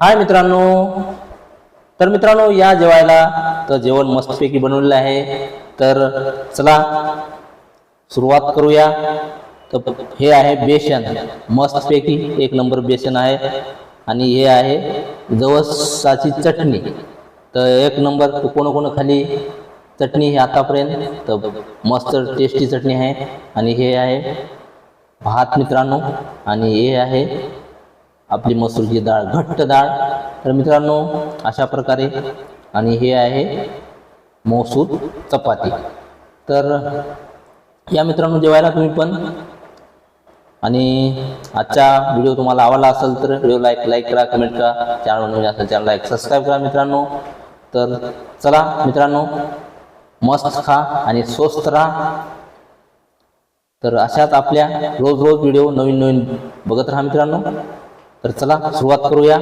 हाय मित्रांनो, तर मित्रांनो या जेवायला तर जेवण मस्तपैकी बनवलेलं आहे. तर चला सुरुवात करूया. तर हे आहे बेसन, मस्तपैकी एक नंबर बेसन आहे. आणि हे आहे जवसाची चटणी, तर एक नंबर. कोण खाली चटणी ही आतापर्यंत तर मस्त टेस्टी चटणी आहे. आणि हे आहे भात मित्रांनो, आणि हे आहे आपली मसूरची डाळ, घट्ट डाळ. तर मित्रांनो अशा प्रकारे, आणि हे आहे मसूर चपाती. तर या मित्रांनो जेवायला तुम्ही पण. आणि आजचा व्हिडिओ तुम्हाला आवडला असेल तर व्हिडिओ लाईक करा, कमेंट करा. चॅनल नवीन असेल चॅनलला सबस्क्राईब करा मित्रांनो. तर चला मित्रांनो, मस्त खा आणि स्वस्त राहा. तर अशाच आपल्या रोज व्हिडिओ नवीन बघत राहा मित्रांनो. तर चला सुरुवात करूया.